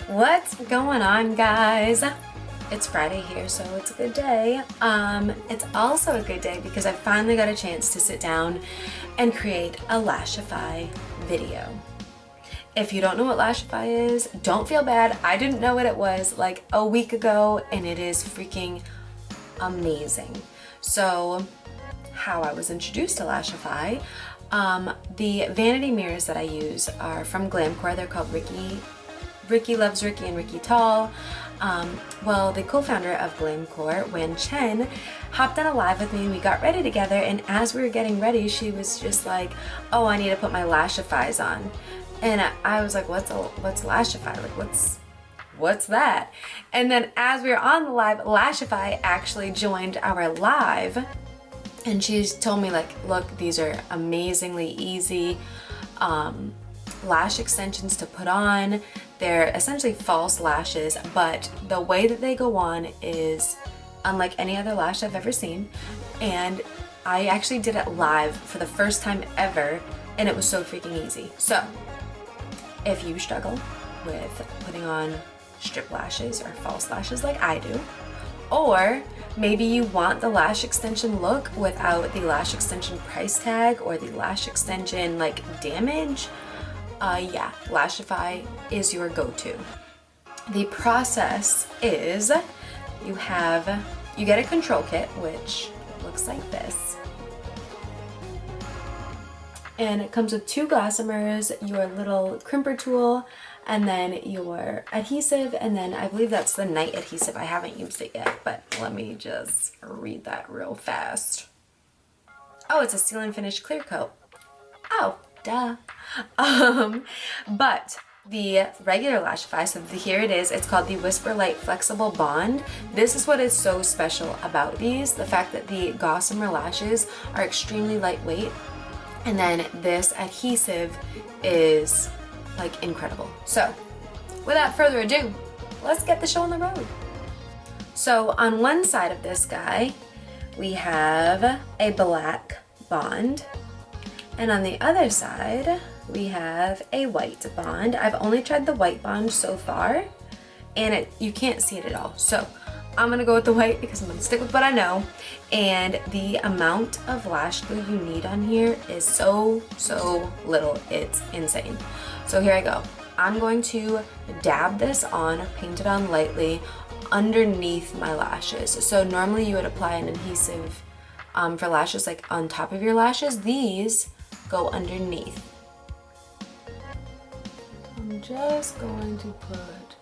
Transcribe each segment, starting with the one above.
What's going on, guys? It's Friday here, so it's a good day. It's also a good day because I finally got a chance to sit down and create a Lashify video. If you don't know what Lashify is, don't feel bad. I didn't know what it was like a week ago, and it is freaking amazing. So, how I was introduced to Lashify, the vanity mirrors that I use are from Glamcore. They're called Ricky Loves Ricky and Ricky Tall. Well, the co-founder of Glamcore, Wen Chen, hopped on a live with me and we got ready together, and as we were getting ready, she was just like, oh, I need to put my Lashifys on. And I was like, what's Lashify? Like, what's that? And then as we were on the live, Lashify actually joined our live, and she told me, like, look, these are amazingly easy lash extensions to put on. They're essentially false lashes, but the way that they go on is unlike any other lash I've ever seen. And I actually did it live for the first time ever, and it was so freaking easy. So if you struggle with putting on strip lashes or false lashes like I do, or maybe you want the lash extension look without the lash extension price tag or the lash extension like damage, yeah, Lashify is your go-to. The process is you get a control kit, which looks like this. And it comes with 2 Glossomers, your little crimper tool, and then your adhesive, and then I believe that's the night adhesive. I haven't used it yet, but let me just read that real fast. Oh, it's a seal and finish clear coat. Oh, duh. But the regular Lashify, so here it is, it's called the Whisper Light Flexible Bond. This is what is so special about these, the fact that the Gossamer lashes are extremely lightweight, and then this adhesive is like incredible. So without further ado, let's get the show on the road. So on one side of this guy, we have a black bond, and on the other side, we have a white bond. I've only tried the white bond so far, and you can't see it at all. So I'm gonna go with the white because I'm gonna stick with what I know. And the amount of lash glue you need on here is so little, it's insane. So here I go. I'm going to dab this on, paint it on lightly underneath my lashes. So normally you would apply an adhesive for lashes like on top of your lashes. These go underneath. I'm just going to put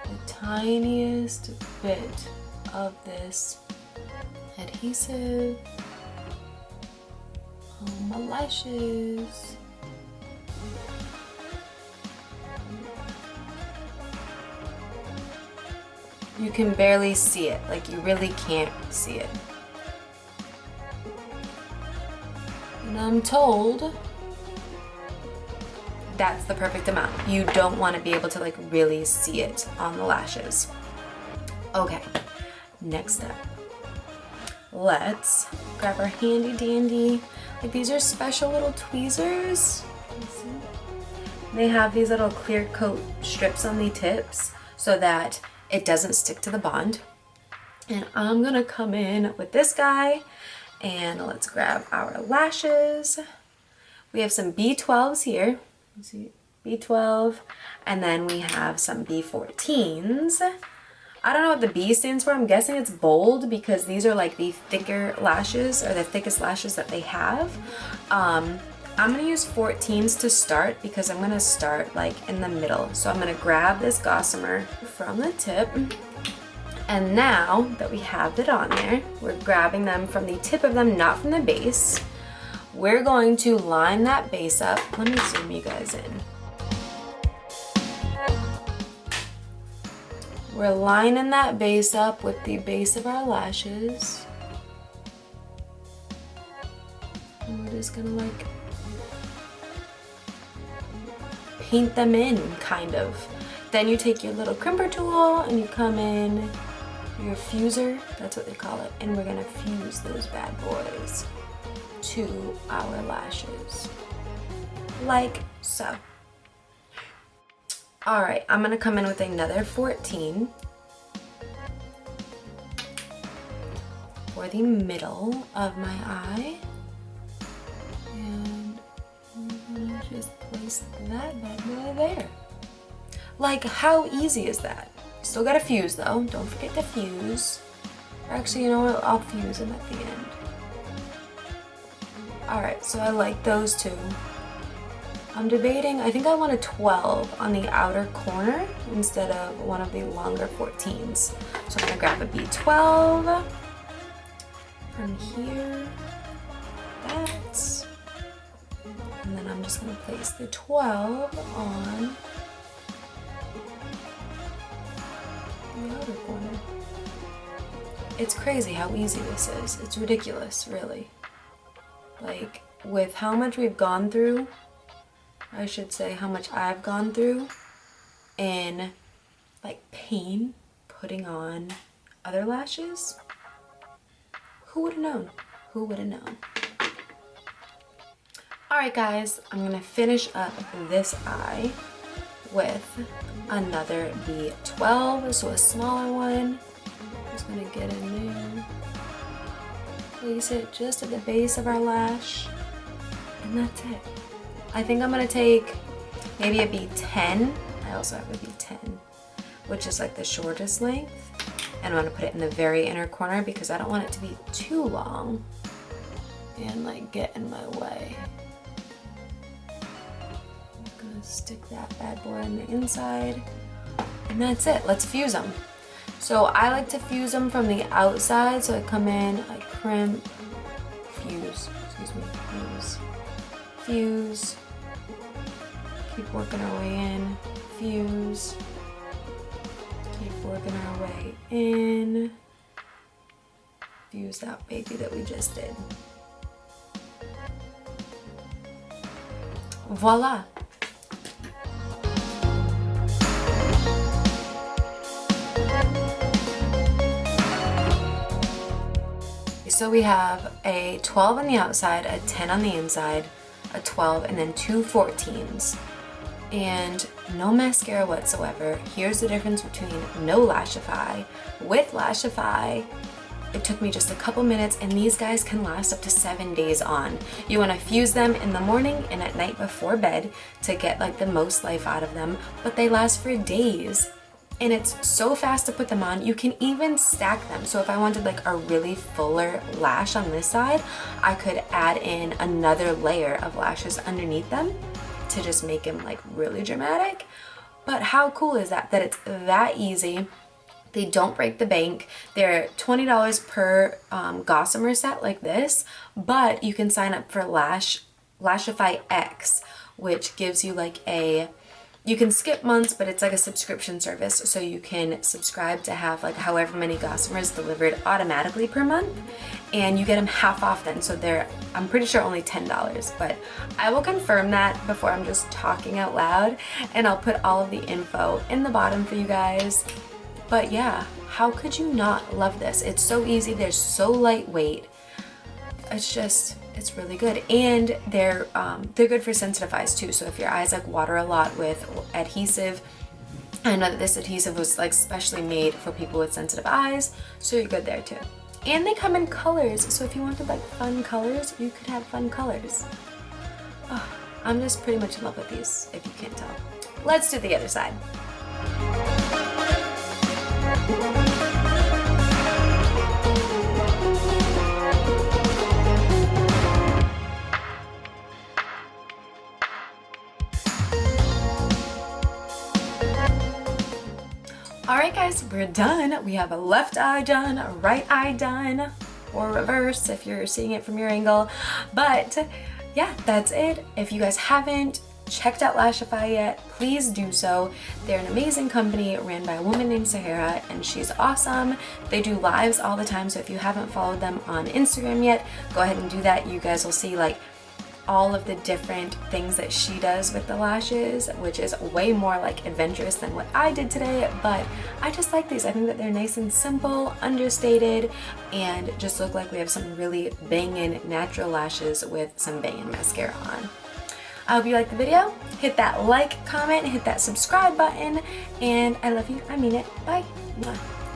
the tiniest bit of this adhesive on my lashes. You can barely see it, like you really can't see it. And I'm told that's the perfect amount. You don't want to be able to like really see it on the lashes. Okay, next up, let's grab our handy dandy, like these are special little tweezers. They have these little clear coat strips on the tips so that it doesn't stick to the bond. And I'm gonna come in with this guy, and let's grab our lashes. We have some B12s here. Let's see, B12, and then we have some B14s. I don't know what the B stands for. I'm guessing it's bold because these are like the thicker lashes, or the thickest lashes that they have. I'm gonna use 14s to start because I'm gonna start like in the middle. So I'm gonna grab this Gossamer from the tip, and now that we have it on there, we're grabbing them from the tip of them, not from the base. We're going to line that base up. Let me zoom you guys in. We're lining that base up with the base of our lashes. And we're just gonna like paint them in, kind of. Then you take your little crimper tool and you come in your fuser, that's what they call it, and we're gonna fuse those bad boys to our lashes, like so. All right, I'm gonna come in with another 14 for the middle of my eye, and I'm gonna just place that bad boy there. Like, how easy is that? Still gotta fuse though, don't forget to fuse. Or actually, you know what, I'll fuse them at the end. All right, so I like those two. I'm debating, I think I want a 12 on the outer corner instead of one of the longer 14s. So I'm gonna grab a B12 from here, that, and then I'm just gonna place the 12 on the outer corner. It's crazy how easy this is. It's ridiculous, really. Like, with how much we've gone through, I should say how much I've gone through in like pain putting on other lashes. Who would have known? Who would have known? All right, guys, I'm gonna finish up this eye with another B12, so a smaller one. Just gonna get in there, place it just at the base of our lash, and that's it. I think I'm gonna take maybe a B10. I also have a B10, which is like the shortest length. And I'm gonna put it in the very inner corner because I don't want it to be too long and like get in my way. I'm gonna stick that bad boy on the inside, and that's it. Let's fuse them. So I like to fuse them from the outside. So I come in, I crimp, fuse, fuse, keep working our way in, fuse, keep working our way in, fuse that baby that we just did. Voila! So we have a 12 on the outside, a 10 on the inside, a 12, and then two 14s. And no mascara whatsoever. Here's the difference between no Lashify. With Lashify, it took me just a couple minutes, and these guys can last up to 7 days on. You want to fuse them in the morning and at night before bed to get like the most life out of them, but they last for days. And it's so fast to put them on. You can even stack them. So if I wanted like a really fuller lash on this side, I could add in another layer of lashes underneath them to just make them like really dramatic. But how cool is that, that it's that easy? They don't break the bank. They're $20 per Gossamer set like this, but you can sign up for Lashify X, which gives you like you can skip months, but it's like a subscription service, so you can subscribe to have like however many Gossamers delivered automatically per month, and you get them half off then. So they're, I'm pretty sure, only $10, but I will confirm that before I'm just talking out loud, and I'll put all of the info in the bottom for you guys. But yeah, how could you not love this? It's so easy, they're so lightweight. It's really good, and they're good for sensitive eyes too. So if your eyes like water a lot with adhesive, I know that this adhesive was like specially made for people with sensitive eyes, so you're good there too. And they come in colors, so if you wanted like fun colors, you could have fun colors. Oh, I'm just pretty much in love with these, if you can't tell. Let's do the other side. Alright guys, we're done. We have a left eye done, a right eye done, or reverse if you're seeing it from your angle. But yeah, that's it. If you guys haven't checked out Lashify yet, please do so. They're an amazing company ran by a woman named Sahara, and she's awesome. They do lives all the time, so if you haven't followed them on Instagram yet, go ahead and do that. You guys will see like all of the different things that she does with the lashes, which is way more like adventurous than what I did today, but I just like these. I think that they're nice and simple, understated, and just look like we have some really banging natural lashes with some banging mascara on. I hope you liked the video. Hit that like, comment, hit that subscribe button, and I love you. I mean it. Bye. Mwah.